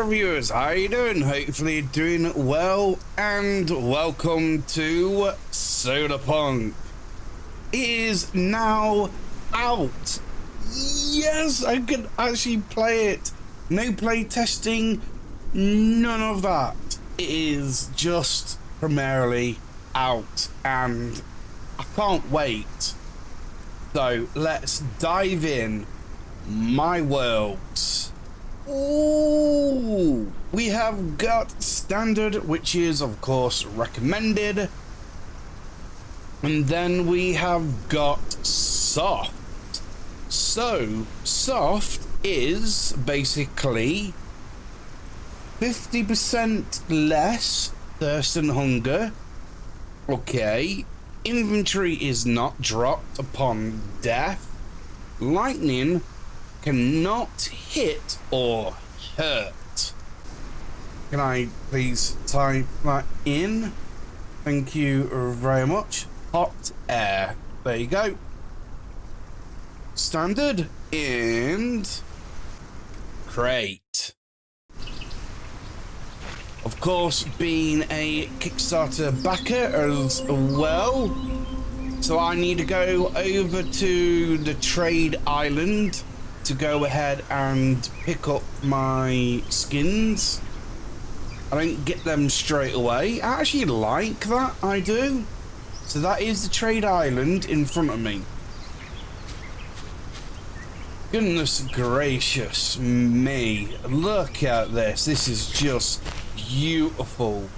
viewers, how you doing? Hopefully you're doing well, and welcome to Solarpunk. It is now out. Yes, I can actually play it. No play testing, none of that. It is just primarily out, and I can't wait. So let's dive in. My worlds. Ooh, we have got standard, which is of course recommended, and then we have got soft. So soft is basically 50% less thirst and hunger. Okay, inventory is not dropped upon death. Lightning cannot hit or hurt. Can I please type that in? Thank you very much. Hot air. There you go. Standard and crate. Of course, being a Kickstarter backer as well, so I need to go over to the trade island to go ahead and pick up my skins. I don't get them straight away. I actually like that, I do. So that is the trade island in front of me. Goodness gracious me, look at this. This is just beautiful.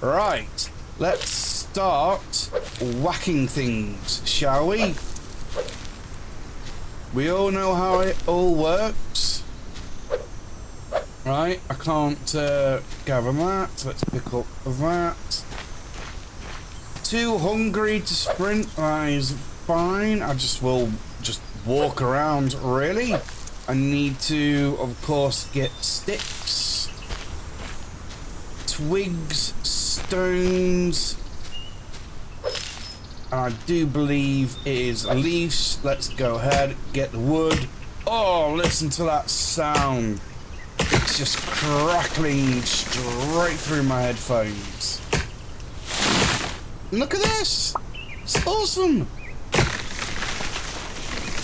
Right, let's start whacking things, shall we? We all know how it all works. Right, I can't gather that. Let's pick up that. Too hungry to sprint, that is fine. I will just walk around, really. I need to, of course, get sticks, twigs, stones, and I do believe it is leaves. Let's go ahead, get the wood. Oh, listen to that sound. It's just crackling straight through my headphones. Look at this. It's awesome.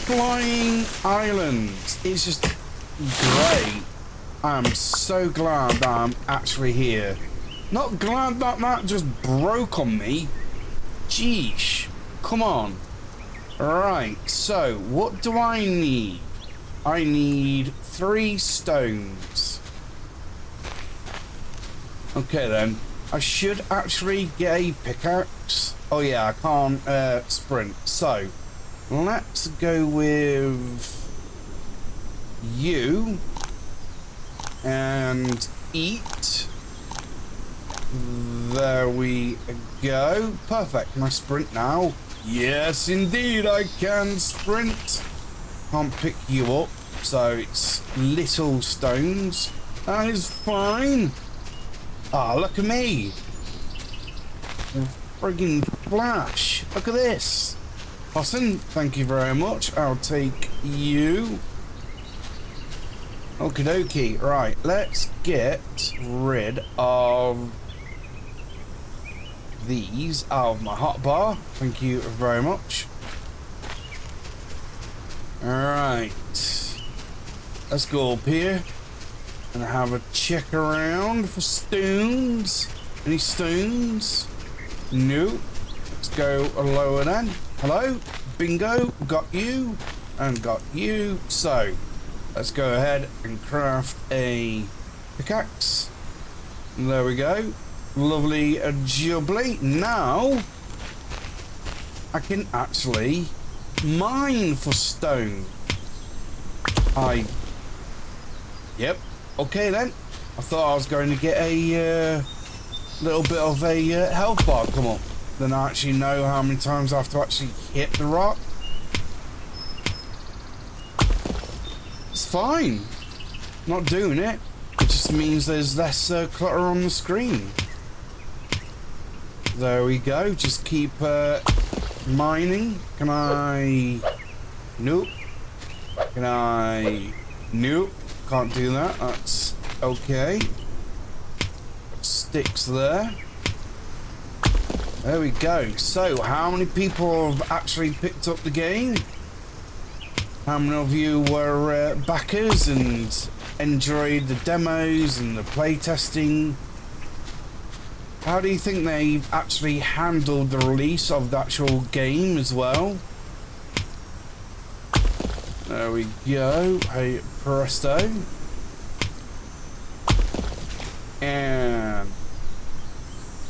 Flying islands. It's just great. I'm so glad that I'm actually here. Not glad that that just broke on me. Jeesh, come on. Right, so what do I need? I need 3 stones. Okay then, I should actually get a pickaxe. Oh yeah, I can't sprint. So, let's go with you and eat. There we go. Perfect. Can I sprint now? Yes, indeed, I can sprint. Can't pick you up, so it's little stones. That is fine. Ah, look at me. Friggin' flash. Look at this. Awesome. Thank you very much. I'll take you. Okie dokie. Right, let's get rid of these out of my hotbar. Thank you very much. Alright. Let's go up here and have a check around for stones. Any stones? No. Let's go lower then. Hello? Bingo. Got you. And got you. So, let's go ahead and craft a pickaxe. There we go. Lovely, jubbly. Now, I can actually mine for stone. Yep. Okay then. I thought I was going to get a little bit of a health bar come up. Then I actually know how many times I have to actually hit the rock. It's fine. Not doing it. It just means there's less clutter on the screen. There we go. Just keep mining. Can I? Nope. Can I? Nope. Can't do that. That's Okay. Sticks there. There we go. So, how many people have actually picked up the game? How many of you were backers and enjoyed the demos and the playtesting? How do you think they've actually handled the release of the actual game as well? There we go. Hey, presto. And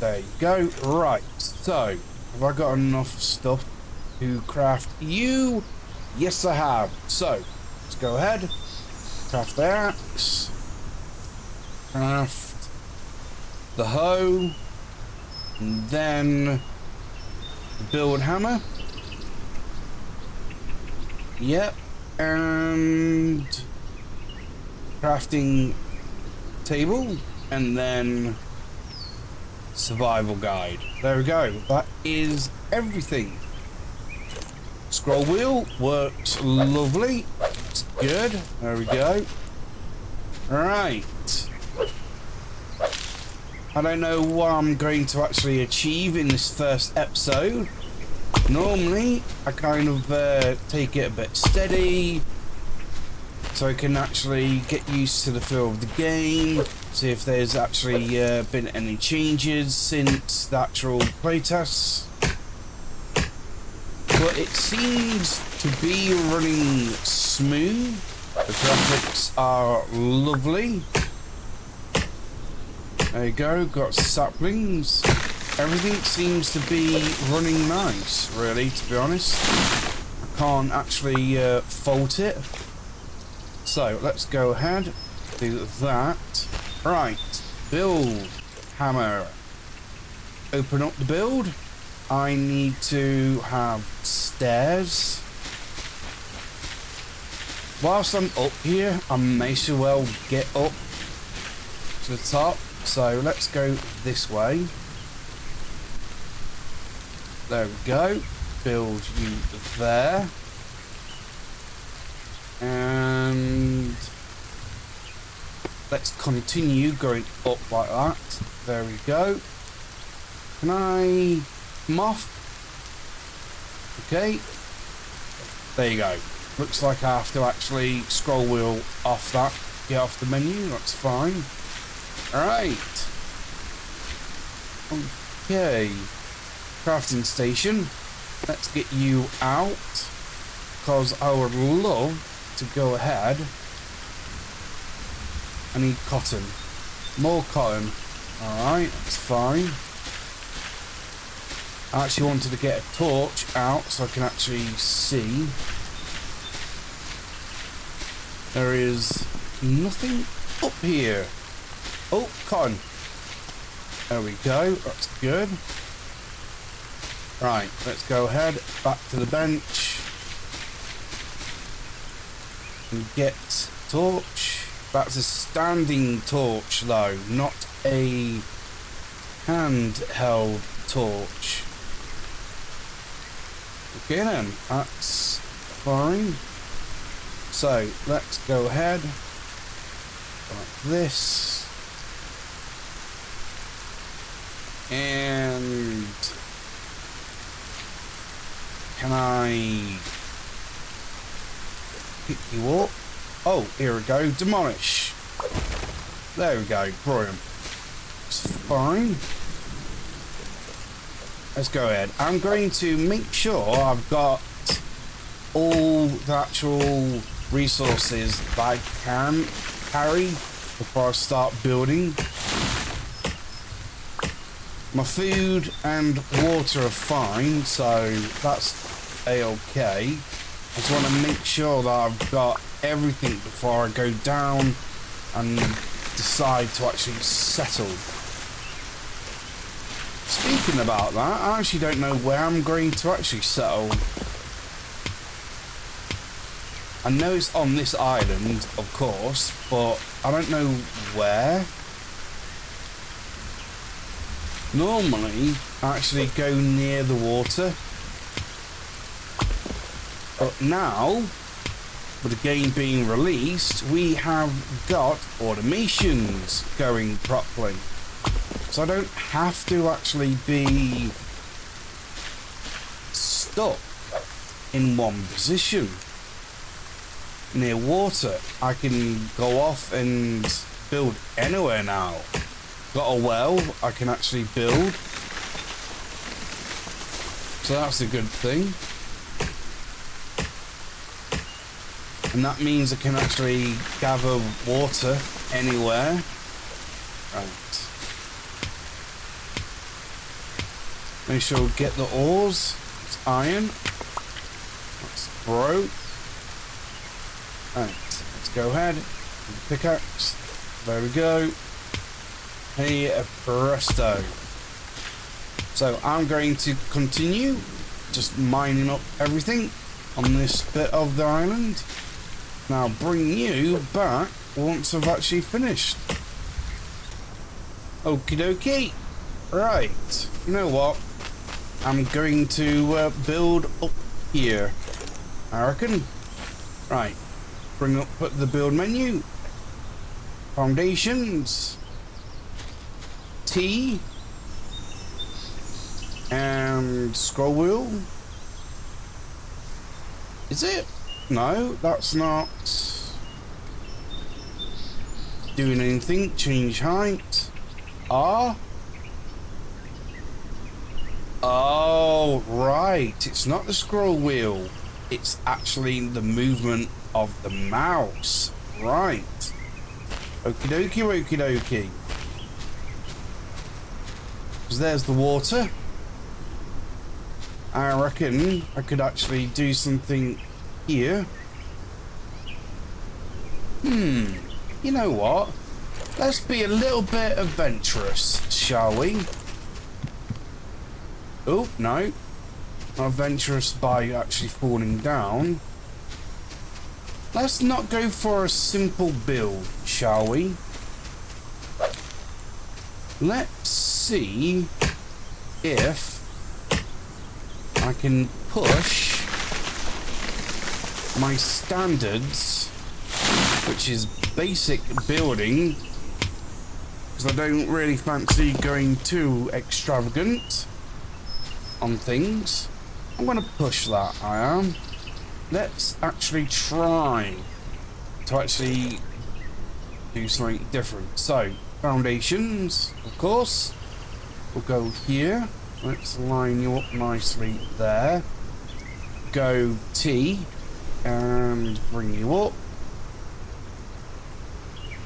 there you go. Right, so have I got enough stuff to craft you? Yes, I have. So let's go ahead. Craft the axe. Craft the hoe. And then the build hammer. Yep. And crafting table. And then survival guide. There we go. That is everything. Scroll wheel works lovely. It's good. There we go. Right. I don't know what I'm going to actually achieve in this first episode. Normally, I kind of take it a bit steady, so I can actually get used to the feel of the game, see if there's actually been any changes since the actual playtests. But it seems to be running smooth. The graphics are lovely. There you go, got saplings. Everything seems to be running nice, really, to be honest. I can't actually fault it. So, let's go ahead, do that. Right, build hammer. Open up the build. I need to have stairs. Whilst I'm up here, I may as well get up to the top. So let's go this way. There we go. Build you there. And let's continue going up like that. There we go. Can I come off? Okay. There you go. Looks like I have to actually scroll wheel off that. Get off the menu. That's fine. Alright. Okay. Crafting station. Let's get you out. Because I would love to go ahead. I need cotton. More cotton. Alright, that's fine. I actually wanted to get a torch out so I can actually see. There is nothing up here. Oh, cotton. There we go. That's good. Right, let's go ahead. Back to the bench. And get torch. That's a standing torch, though, not a handheld torch. Okay, then. That's fine. So, let's go ahead. Like this. And can I pick you up? Oh, here we go. Demolish. There we go. Brilliant. It's fine. Let's go ahead. I'm going to make sure I've got all the actual resources that I can carry before I start building. My food and water are fine, so that's a-okay. I just want to make sure that I've got everything before I go down and decide to actually settle. Speaking about that, I actually don't know where I'm going to actually settle. I know it's on this island, of course, but I don't know where. Normally, I actually go near the water. But now, with the game being released, we have got automations going properly. So I don't have to actually be stuck in one position near water. I can go off and build anywhere now. Got a well I can actually build. So that's a good thing. And that means I can actually gather water anywhere. Right. Make sure we get the ores. It's iron. That's broke. Right. Let's go ahead. Pickaxe. There we go. Hey, presto. So I'm going to continue just mining up everything on this bit of the island. Now bring you back once I've actually finished. Okie dokie. Right. You know what? I'm going to build up here, I reckon. Right. Bring up the build menu. Foundations. T. And scroll wheel. Is it? No, that's not doing anything. Change height. R. Oh, right. It's not the scroll wheel. It's actually the movement of the mouse. Right. Okie dokie, okie dokie. Because there's the water. I reckon I could actually do something here. You know what? Let's be a little bit adventurous, shall we? Oh, no. Not adventurous by actually falling down. Let's not go for a simple build, shall we? Let's see if I can push my standards, which is basic building, because I don't really fancy going too extravagant on things. I'm going to push that, I am. Let's actually try to actually do something different. So, foundations, of course. We'll go here. Let's line you up nicely there. Go T and bring you up.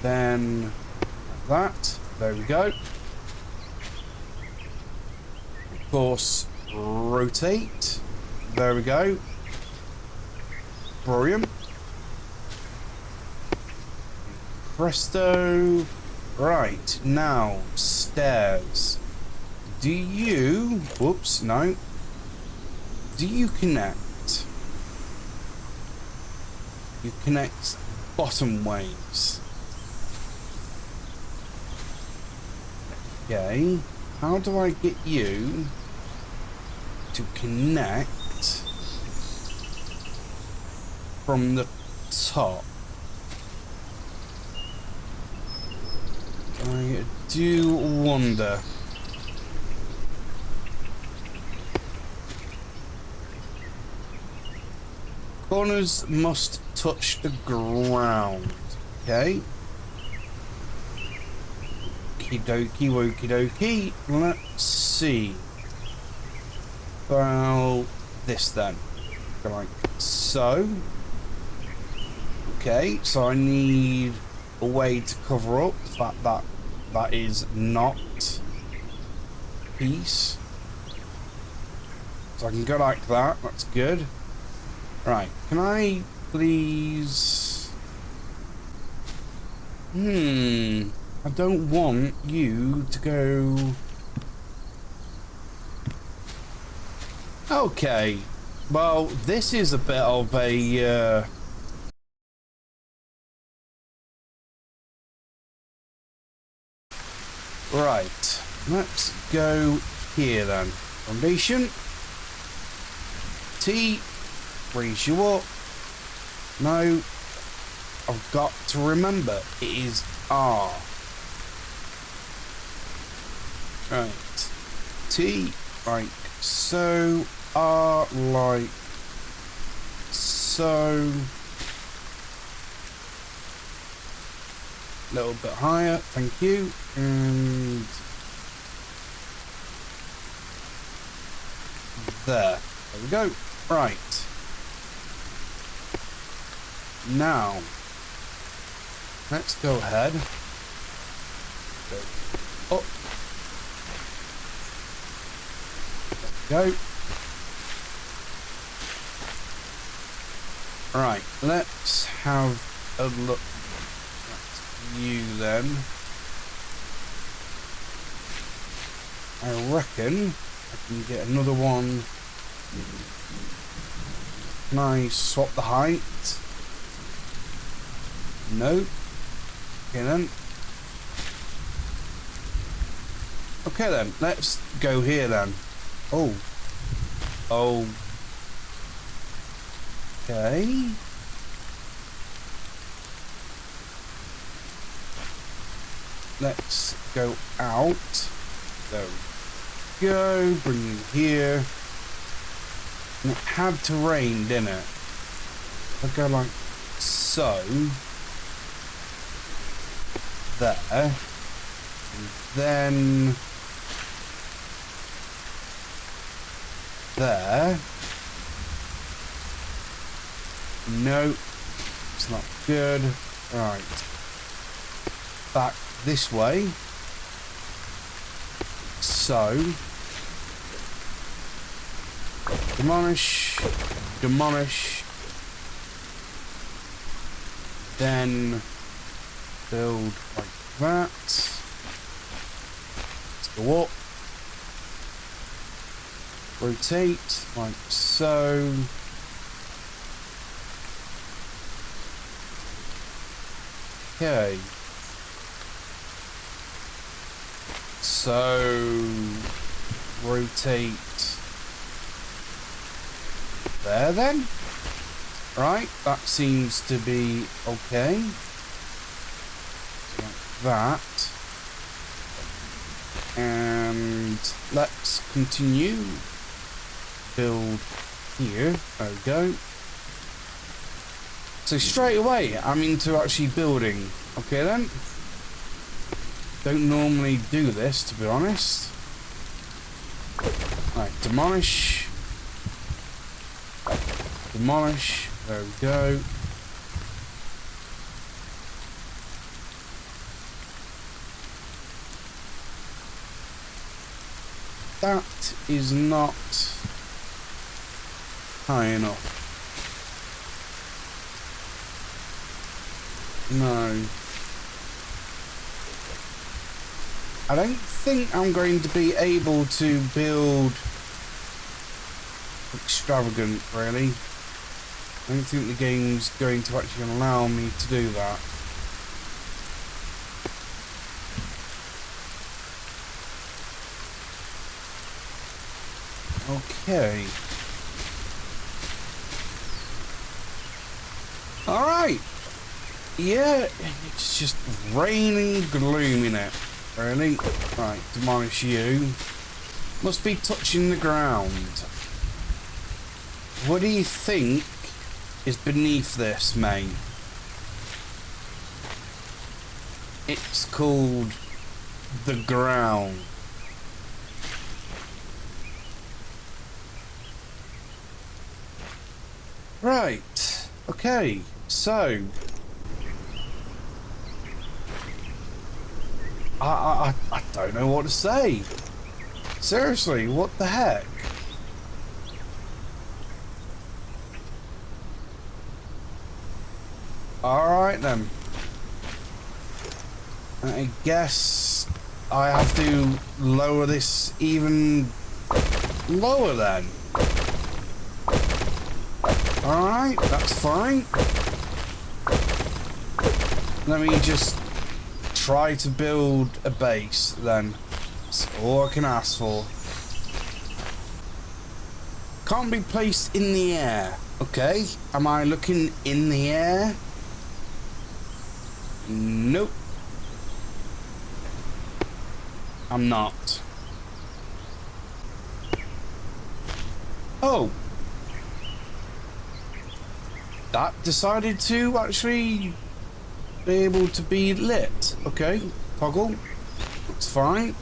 Then like that. There we go. Of course, rotate. There we go. Brilliant. Presto. Right, now stairs. Do you... Whoops, no. Do you connect? You connect bottom ways. Okay. How do I get you to connect from the top? I do wonder. Corners must touch the ground. Okay. Okie dokie, wokie dokie. Let's see. Well, this then. Go like so. Okay, so I need a way to cover up the fact that that is not piece. So I can go like that. That's good. Right, can I please... I don't want you to go... Okay, well, this is a bit of a... Right, let's go here then. Foundation. T. Raise you up. No, I've got to remember it is R. Right. T like so, R like so. A little bit higher, thank you. And there we go. Right. Now, let's go ahead. Go up. There we go. Right, let's have a look at you then. I reckon I can get another one. Can I swap the height? No. Okay then. Okay then, let's go here then. Oh. Oh. Okay. Let's go out. There we go. Bring you here. And it had to rain, didn't it? I go like so. There. And then there. No, it's not good. Right. Back this way. So. Demolish. Demolish. Then build like that. Let's go up. Rotate like so. Okay. So rotate there then. Right, that seems to be okay. Like that. And let's continue. Build here. There we go. So straight away, I'm into actually building. Okay then. Don't normally do this, to be honest. Right, demolish. Demolish. There we go. That is not high enough. No. I don't think I'm going to be able to build extravagant, really. I don't think the game's going to actually allow me to do that. Okay. Alright. Yeah, it's just raining gloom in it. Really? Right, demolish you. Must be touching the ground. What do you think is beneath this, mate? It's called the ground. Right. Okay. So I don't know what to say. Seriously, what the heck? Alright then. I guess I have to lower this even lower then. Alright, that's fine. Let me just try to build a base then. That's all I can ask for. Can't be placed in the air. Okay, am I looking in the air? Nope. I'm not. Oh. That decided to actually be able to be lit. Okay, toggle. It's fine.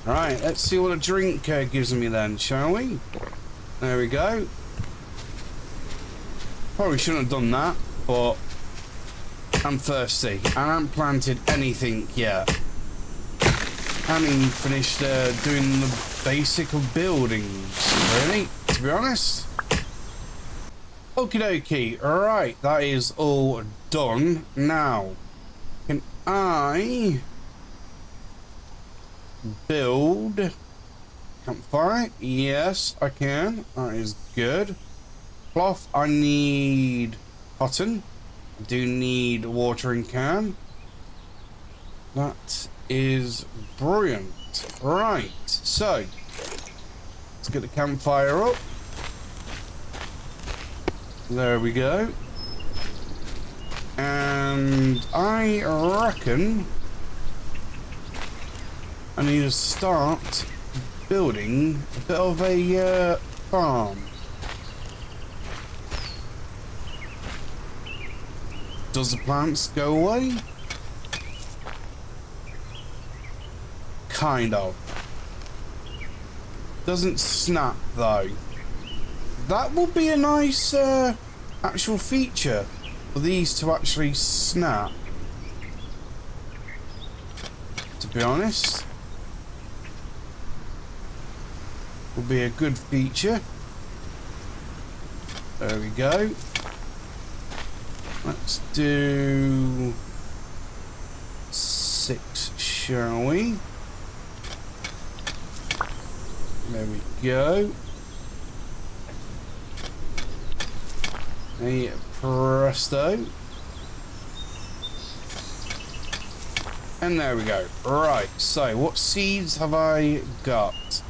Right, let's see what a drink gives me then, shall we? There we go. Probably shouldn't have done that, but I'm thirsty. I haven't planted anything yet. I haven't even finished doing the basic of buildings, really, to be honest. Okie dokie. Alright, that is all done. Now, can I build campfire? Yes, I can. That is good. Cloth, I need cotton. I do need a watering can. That is brilliant. Right, so let's get the campfire up. There we go. And I reckon I need to start building a bit of a farm. Does the plants go away? Kind of. Doesn't snap though. That will be a nice actual feature for these to actually snap. To be honest, will be a good feature. There we go. Let's do 6, shall we? There we go. Hey, presto. And there we go. Right, so what seeds have I got?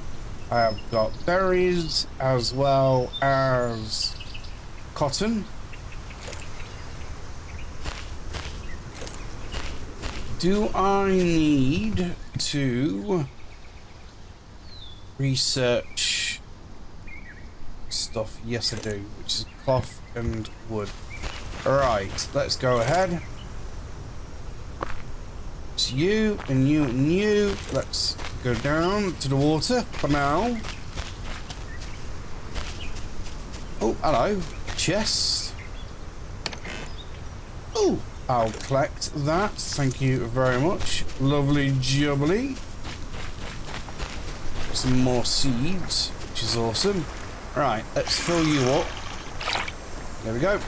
I have got berries as well as cotton. Do I need to research stuff? Yes, I do, which is cloth and wood. Alright, let's go ahead. It's you and you and you. Let's go down to the water for now. Oh, hello. Chest. Oh, I'll collect that. Thank you very much. Lovely jubbly. Some more seeds, which is awesome. Right, let's fill you up. There we go.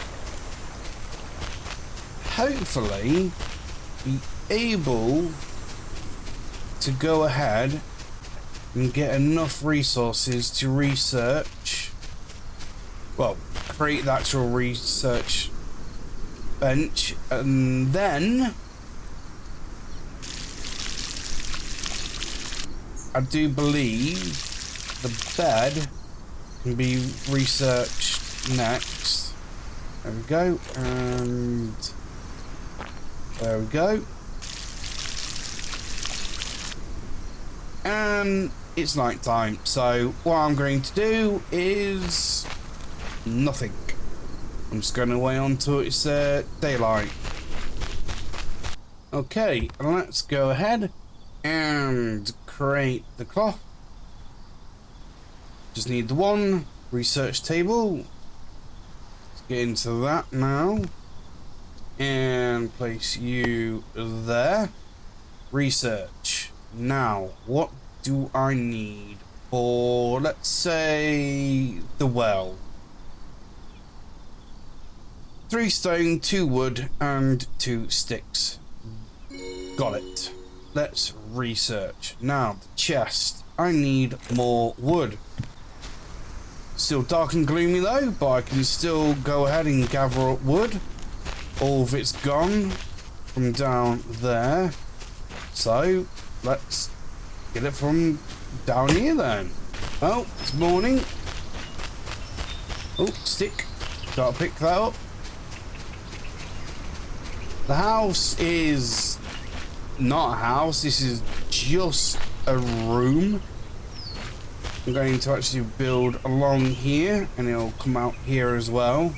Hopefully, be able to go ahead and get enough resources to research. Well, create the actual research bench, and then I do believe the bed can be researched next. There we go, and there we go. And it's night time, so what I'm going to do is nothing. I'm just going away onto its daylight. Okay, let's go ahead and create the cloth. Just need the one research table. Let's get into that now. And place you there. Research. Now, what do I need for, let's say, the well? 3 stone, 2 wood, and 2 sticks. Got it. Let's research. Now, the chest. I need more wood. Still dark and gloomy though, but I can still go ahead and gather up wood. All of it's gone from down there. So, let's get it from down here then. Oh, it's morning. Oh, stick. Gotta pick that up. The house is not a house. This is just a room. I'm going to actually build along here, and it'll come out here as well.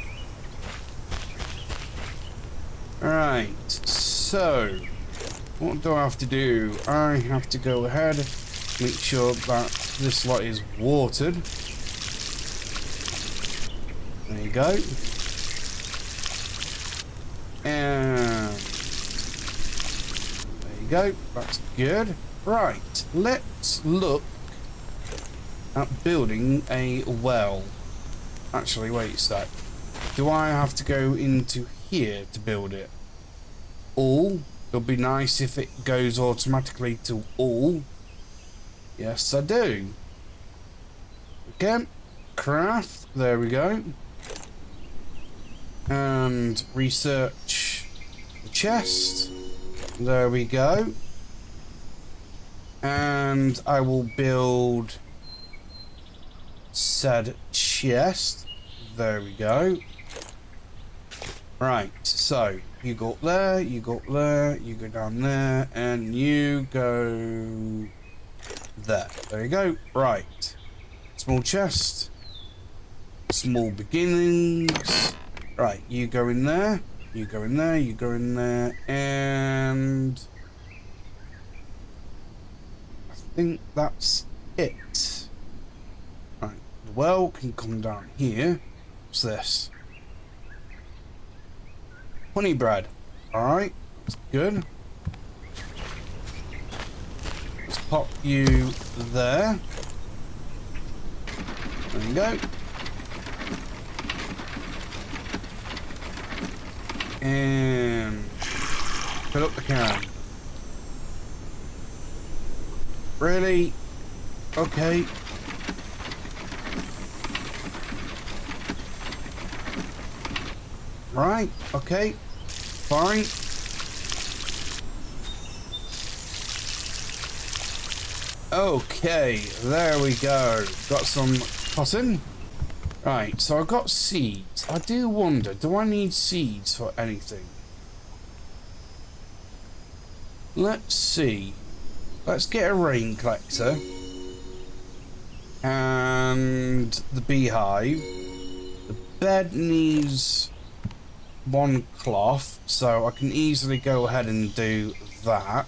Alright, so what do I have to do? I have to go ahead, make sure that this lot is watered. There you go. And there you go. That's good. Right, let's look at building a well. Actually, wait a sec. Do I have to go into here to build it? All. It'll be nice if it goes automatically to all. Yes, I do. Okay. Craft. There we go. And research the chest. There we go. And I will build said chest. There we go. Right, so you go up there, you go up there, you go down there, and you go there. There you go. Right. Small chest. Small beginnings. Right, you go in there, you go in there, you go in there, and I think that's it. Right, the well can come down here. What's this? Honey bread. Alright, that's good. Let's pop you there. There you go. And fill up the can. Really? Okay. Right, okay. Fine. Okay, there we go. Got some cotton. Right, so I've got seeds. I do wonder, do I need seeds for anything? Let's see. Let's get a rain collector. And the beehive. The bed needs one cloth, so I can easily go ahead and do that.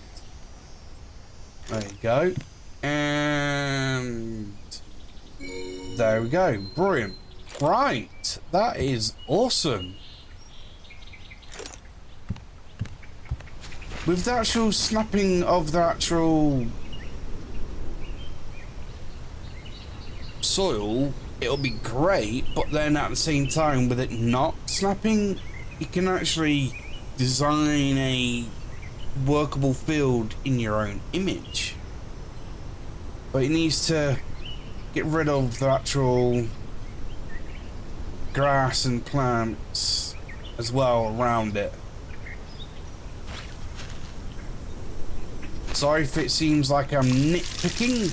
There you go. And there we go. Brilliant. Right, that is awesome. With the actual snapping of the actual soil, it'll be great, but then at the same time, with it not snapping, you can actually design a workable field in your own image. But it needs to get rid of the actual grass and plants as well around it. Sorry if it seems like I'm nitpicking,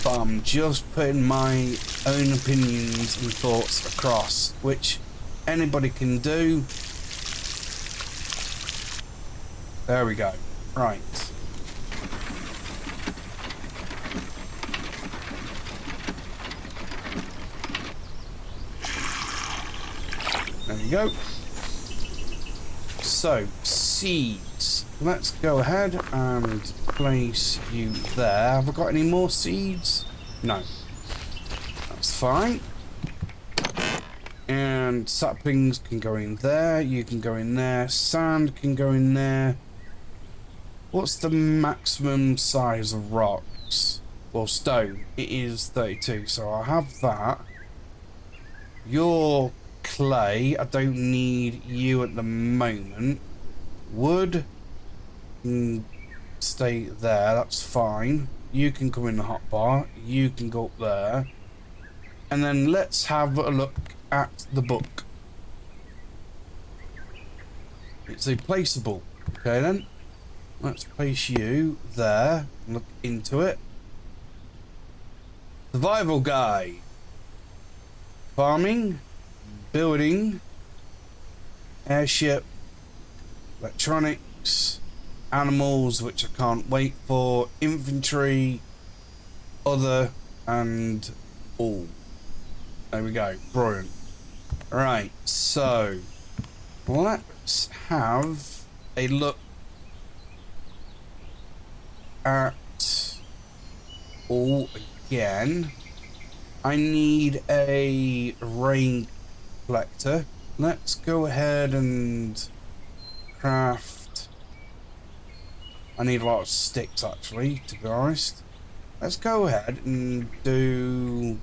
but I'm just putting my own opinions and thoughts across, which anybody can do. There we go. Right. There we go. So, seeds. Let's go ahead and place you there. Have I got any more seeds? No. That's fine. And saplings can go in there. You can go in there. Sand can go in there. What's the maximum size of rocks? Well, stone. It is 32, so I'll have that. Your clay, I don't need you at the moment. Wood can stay there, that's fine. You can come in the hotbar. You can go up there. And then let's have a look at the book. It's a placeable. Okay then. Let's place you there. Look into it. Survival guide. farming, building, airship, electronics, animals, which I can't wait for, infantry, other, and all. There we go. Brilliant. Right, so let's have a look at all again. I need a rain collector. Let's go ahead and craft. I need a lot of sticks actually, to be honest. Let's go ahead and do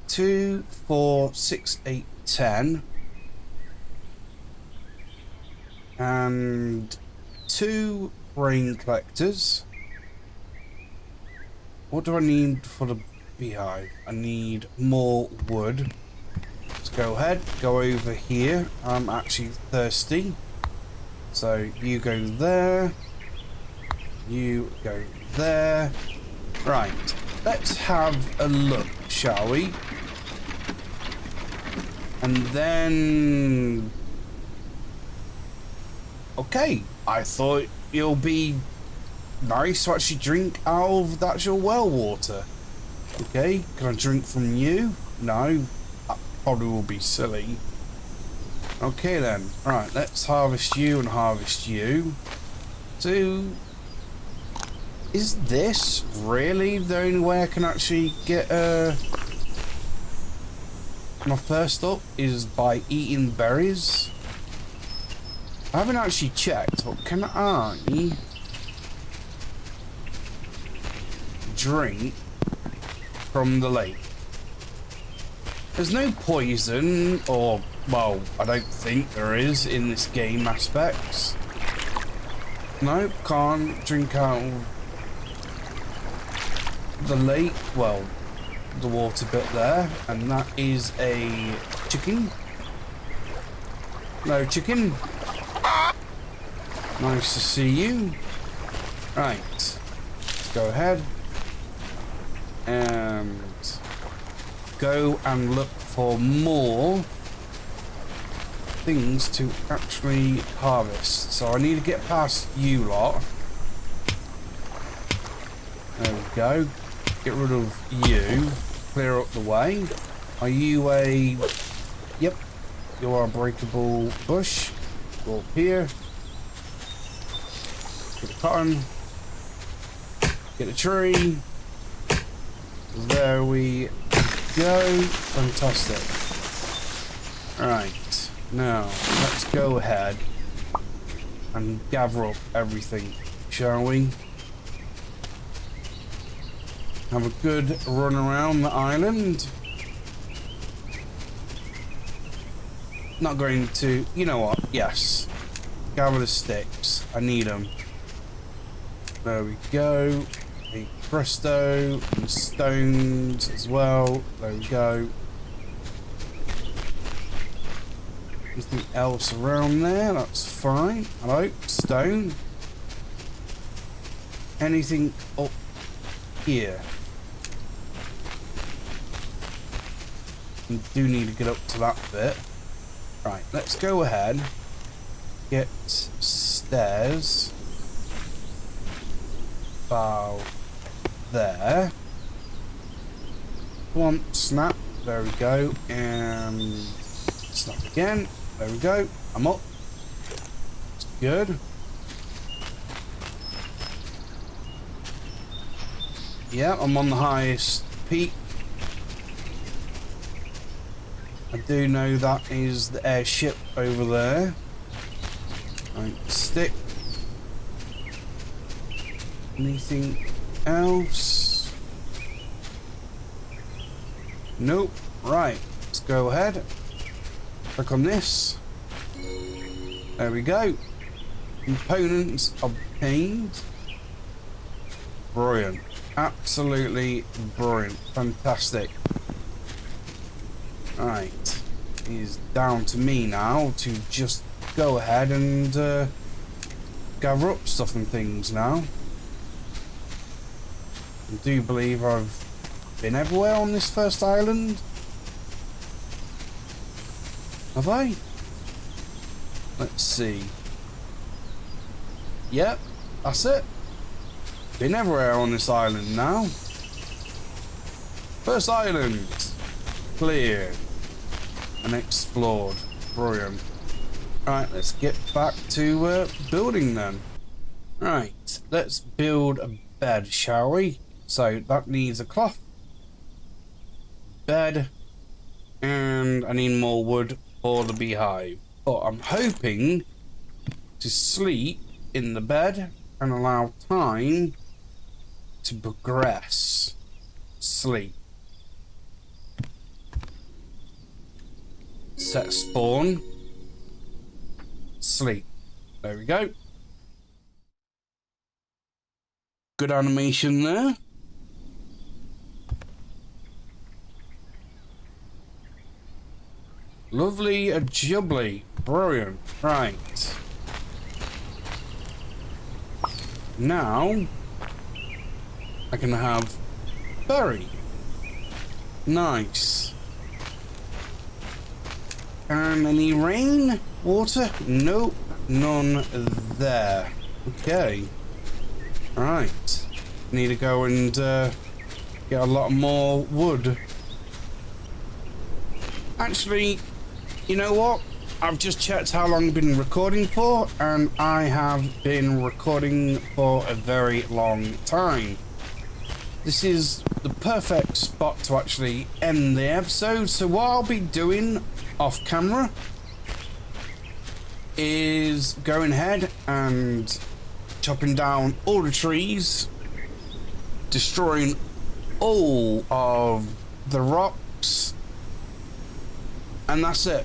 2, 4, 6, 8, 10. And 2 rain collectors. What do I need for the beehive? I need more wood. Let's go ahead, go over here. I'm actually thirsty. So you go there. You go there. Right, let's have a look, shall we? And then... Okay, I thought it'll be nice to actually drink out of the actual well water. Okay, can I drink from you? No, that probably will be silly. Okay then, right, let's harvest you and harvest you. So, is this really the only way I can actually get my first up is by eating berries? I haven't actually checked, but can I drink from the lake? There's no poison, or, well, I don't think there is in this game aspects. No, can't drink out of the lake, well, the water bit there, and that is a chicken. No chicken. Nice to see you. Right, let's go ahead and go and look for more things to actually harvest. So I need to get past you lot. There we go. Get rid of you. Clear up the way. Are you a... Yep. You are a breakable bush. Go up here. Get the cotton. Get a tree. There we go. Fantastic. Alright. Now, let's go ahead and gather up everything, shall we? Have a good run around the island. Not going to... You know what? Yes. Gather the sticks. I need them. There we go. A presto. And stones as well. There we go. Anything else around there? That's fine. Hello? Stone. Anything up here? We do need to get up to that bit. Right, let's go ahead. Get stairs. About there. One snap. There we go. And snap again. There we go. I'm up. It's good. Yeah, I'm on the highest peak. I do know that is the airship over there. Right, stick. Anything else? Nope. Right, let's go ahead. Click on this. There we go. Components obtained. Brilliant. Absolutely brilliant. Fantastic. Right. It is down to me now to just go ahead and gather up stuff and things now. I do believe I've been everywhere on this first island. Have I? Let's see. Yep, that's it. Been everywhere on this island now. First island. Cleared. And explored. Brilliant. Right, let's get back to building then. Right, let's build a bed, shall we? So that needs a cloth, bed, and I need more wood for the beehive. But I'm hoping to sleep in the bed and allow time to progress. Sleep. Set spawn. Sleep. There we go. Good animation there. Lovely, a jubbly. Brilliant. Right. Now, I can have berry. Nice. And any rain? Water? Nope. None there. Okay. Right. Need to go and get a lot more wood. Actually, you know what? I've just checked how long I've been recording for, and I have been recording for a very long time. This is the perfect spot to actually end the episode, so what I'll be doing off camera is going ahead and chopping down all the trees, destroying all of the rocks, and that's it.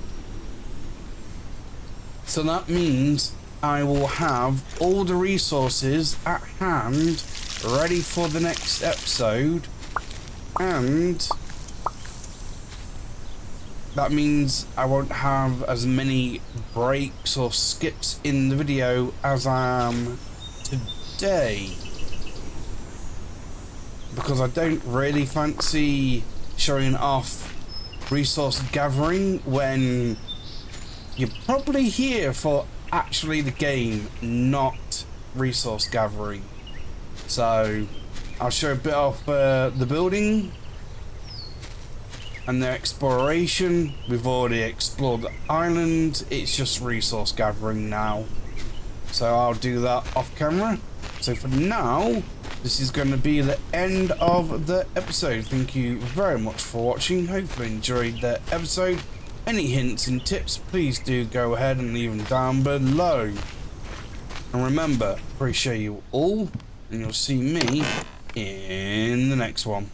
So that means I will have all the resources at hand ready for the next episode, and that means I won't have as many breaks or skips in the video as I am today, because I don't really fancy showing off resource gathering when you're probably here for actually the game, not resource gathering. So I'll show a bit of the building and the exploration. We've already explored the island, it's just resource gathering now. So I'll do that off camera. So for now, this is going to be the end of the episode. Thank you very much for watching. Hopefully you enjoyed the episode. Any hints and tips, please do go ahead and leave them down below. And remember, appreciate you all, and you'll see me in the next one.